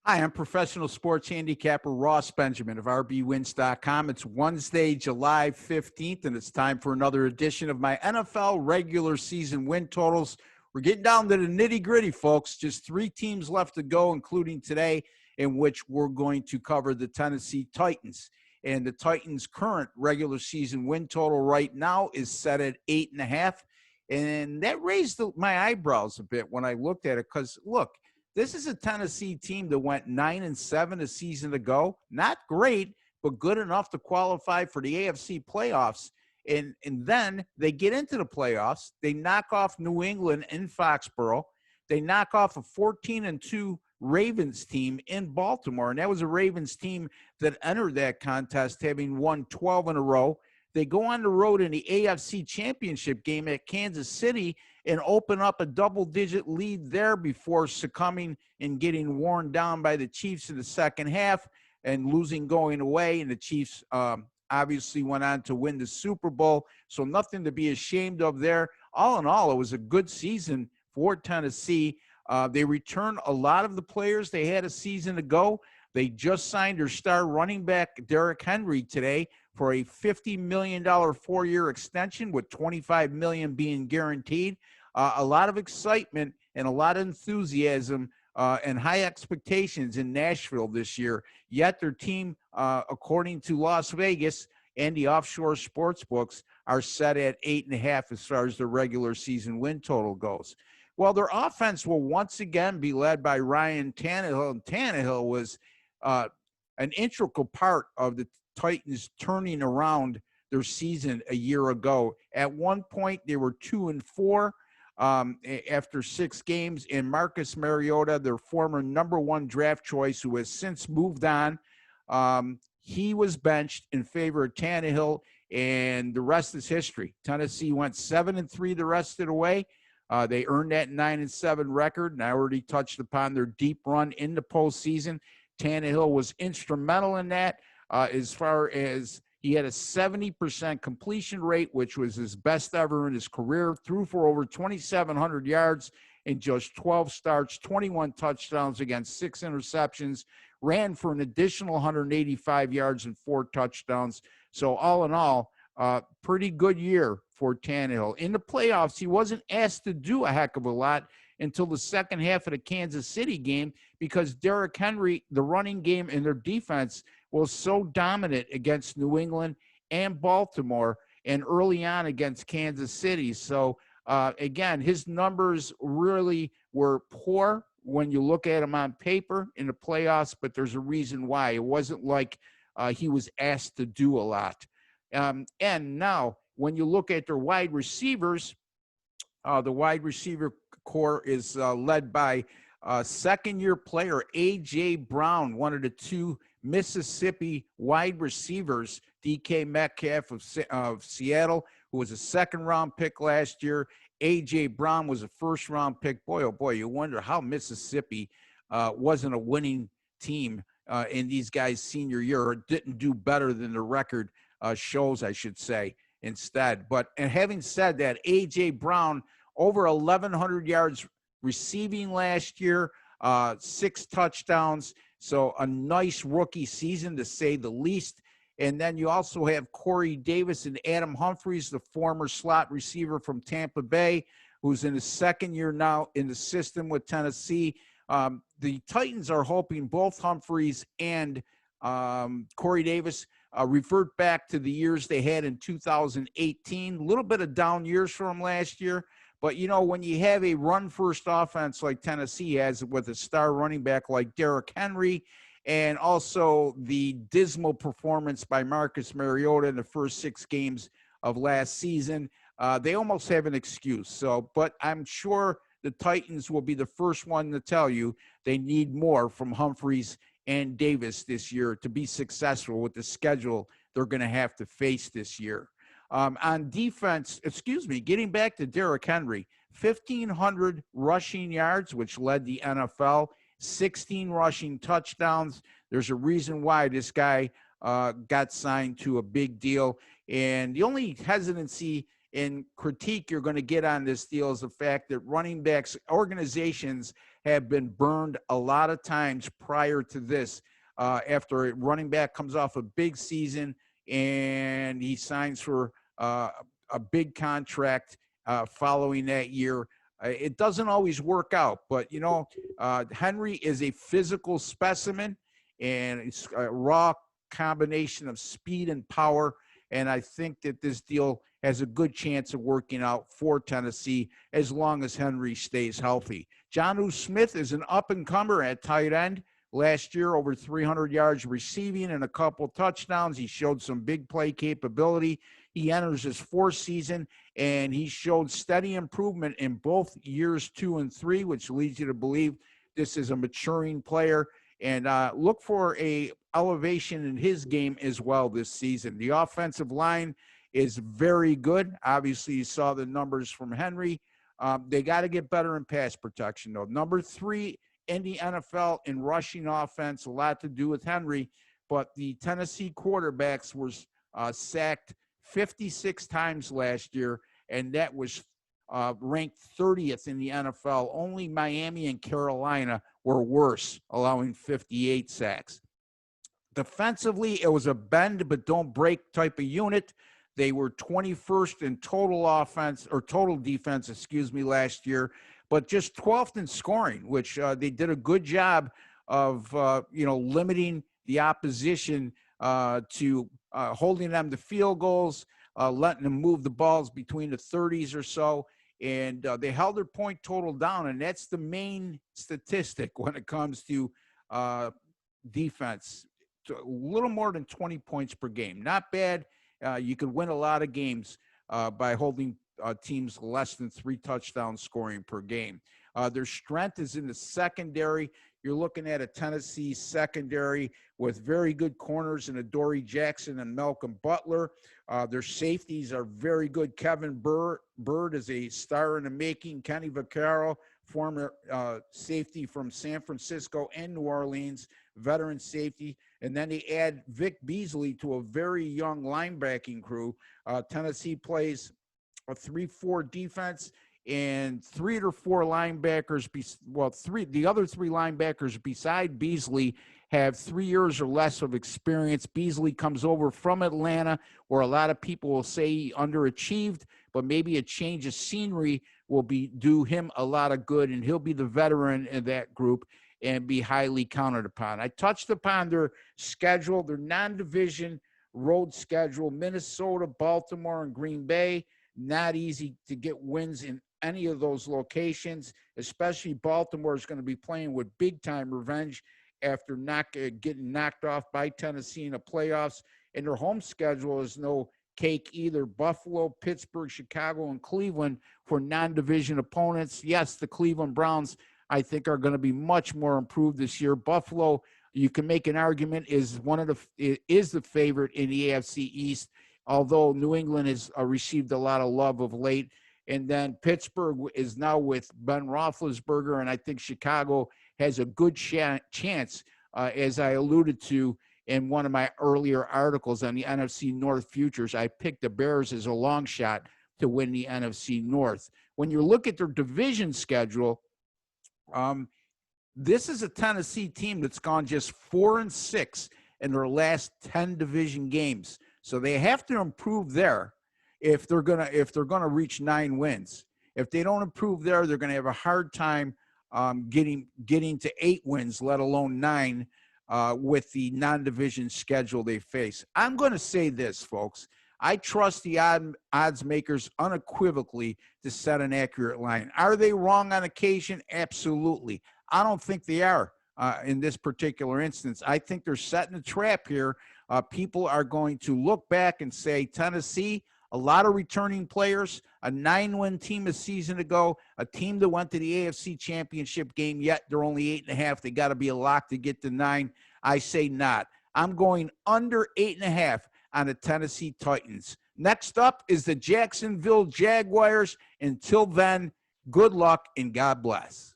Hi, I'm professional sports handicapper Ross Benjamin of RBWins.com. It's Wednesday, July 15th, and it's time for another edition of my NFL regular season win totals. We're getting down to the nitty gritty, folks. Just three teams left to go, including today, in which we're going to cover the Tennessee Titans. And the Titans' current regular season win total right now is set at 8.5. And that raised my eyebrows a bit when I looked at it because, look, this is a Tennessee team that went 9-7 a season ago. Not great, but good enough to qualify for the AFC playoffs. And then they get into the playoffs. They knock off New England in Foxborough. They knock off a 14-2 Ravens team in Baltimore. And that was a Ravens team that entered that contest having won 12 in a row. They go on the road in the AFC Championship game at Kansas City and open up a double-digit lead there before succumbing and getting worn down by the Chiefs in the second half and losing going away. And the Chiefs obviously went on to win the Super Bowl, so nothing to be ashamed of there. All in all, it was a good season for Tennessee. They returned a lot of the players they had a season ago. They just signed their star running back, Derrick Henry, today for a $50 million four-year extension with $25 million being guaranteed. A lot of excitement and a lot of enthusiasm and high expectations in Nashville this year. Yet their team, according to Las Vegas and the offshore sports books, are set at 8.5 as far as the regular season win total goes. Well, their offense will once again be led by Ryan Tannehill, and Tannehill was an integral part of the Titans turning around their season a year ago. At one point, they were 2-4 after 6 games, and Marcus Mariota, their former #1 draft choice, who has since moved on, he was benched in favor of Tannehill, and the rest is history. Tennessee went 7-3 the rest of the way. They earned that 9-7 record, and I already touched upon their deep run in the postseason. Tannehill was instrumental in that, as far as he had a 70% completion rate, which was his best ever in his career, threw for over 2,700 yards in just 12 starts, 21 touchdowns against 6 interceptions, ran for an additional 185 yards and 4 touchdowns. So all in all, pretty good year for Tannehill. In the playoffs, he wasn't asked to do a heck of a lot until the second half of the Kansas City game because Derrick Henry, the running game and their defense was so dominant against New England and Baltimore and early on against Kansas City. So, again, his numbers really were poor when you look at him on paper in the playoffs, but there's a reason why. It wasn't like he was asked to do a lot. And now, when you look at their wide receivers, the wide receiver core is led by second-year player A.J. Brown, one of the 2 Mississippi wide receivers, DK Metcalf of Seattle, who was a second-round pick last year. A.J. Brown was a first-round pick. Boy, oh boy, you wonder how Mississippi wasn't a winning team in these guys' senior year, or didn't do better than the record shows, I should say, instead. And having said that, A.J. Brown, over 1,100 yards receiving last year, 6 touchdowns. So a nice rookie season, to say the least. And then you also have Corey Davis and Adam Humphries, the former slot receiver from Tampa Bay, who's in his second year now in the system with Tennessee. The Titans are hoping both Humphries and Corey Davis revert back to the years they had in 2018. A little bit of down years for them last year. But, you know, when you have a run-first offense like Tennessee has with a star running back like Derrick Henry, and also the dismal performance by Marcus Mariota in the first 6 games of last season, they almost have an excuse. So, but I'm sure the Titans will be the first one to tell you they need more from Humphries and Davis this year to be successful with the schedule they're going to have to face this year. On defense, getting back to Derrick Henry, 1,500 rushing yards, which led the NFL, 16 rushing touchdowns. There's a reason why this guy got signed to a big deal. And the only hesitancy and critique you're going to get on this deal is the fact that running backs organizations have been burned a lot of times prior to this. After a running back comes off a big season and he signs for a big contract following that year, it doesn't always work out. But, you know, Henry is a physical specimen, and it's a raw combination of speed and power. And I think that this deal has a good chance of working out for Tennessee as long as Henry stays healthy. Jonnu Smith is an up-and-comer at tight end. Last year, over 300 yards receiving and a couple touchdowns. He showed some big play capability. He enters his fourth season, and he showed steady improvement in both years 2 and 3, which leads you to believe this is a maturing player. And look for a elevation in his game as well this season. The offensive line is very good. Obviously, you saw the numbers from Henry. They got to get better in pass protection, though. Number 3 in the NFL in rushing offense, a lot to do with Henry, but the Tennessee quarterbacks were sacked 56 times last year, and that was ranked 30th in the NFL. Only Miami and Carolina were worse, allowing 58 sacks. Defensively, it was a bend but don't break type of unit. They were 21st in total offense, or total defense, last year, but just 12th in scoring, which they did a good job of, limiting the opposition to holding them to field goals, letting them move the balls between the 30s or so. And they held their point total down, and that's the main statistic when it comes to defense. A little more than 20 points per game. Not bad. You could win a lot of games by holding teams less than 3 touchdowns scoring per game. Their strength is in the secondary. You're looking at a Tennessee secondary with very good corners in Adoree Jackson and Malcolm Butler. Their safeties are very good. Kevin Bird is a star in the making. Kenny Vaccaro, former safety from San Francisco and New Orleans, veteran safety. And then they add Vic Beasley to a very young linebacking crew. Tennessee plays a 3-4 defense, and 3 or 4 linebackers, the other 3 linebackers beside Beasley have 3 years or less of experience. Beasley comes over from Atlanta, where a lot of people will say he underachieved, but maybe a change of scenery will do him a lot of good, and he'll be the veteran in that group and be highly counted upon. I touched upon their schedule, their non-division road schedule: Minnesota, Baltimore, and Green Bay. Not easy to get wins in any of those locations, especially Baltimore is going to be playing with big-time revenge after getting knocked off by Tennessee in the playoffs. And their home schedule is no cake either. Buffalo, Pittsburgh, Chicago, and Cleveland for non-division opponents. Yes, the Cleveland Browns, I think, are going to be much more improved this year. Buffalo, you can make an argument, is the favorite in the AFC East, although New England has received a lot of love of late. And then Pittsburgh is now with Ben Roethlisberger, and I think Chicago has a good chance, as I alluded to in one of my earlier articles on the NFC North futures. I picked the Bears as a long shot to win the NFC North. When you look at their division schedule, this is a Tennessee team that's gone just 4-6 in their last 10 division games. So they have to improve there if they're gonna reach 9 wins. If they don't improve there, they're gonna have a hard time getting to 8 wins, let alone 9, with the non-division schedule they face. I'm going to say this, folks. I trust the odds makers unequivocally to set an accurate line. Are they wrong on occasion? Absolutely. I don't think they are in this particular instance. I think they're setting a trap here. People are going to look back and say, Tennessee, a lot of returning players, a 9-win team a season ago, a team that went to the AFC Championship game, yet they're only 8.5. They got to be a lock to get to 9. I say not. I'm going under 8.5 on the Tennessee Titans. Next up is the Jacksonville Jaguars. Until then, good luck and God bless.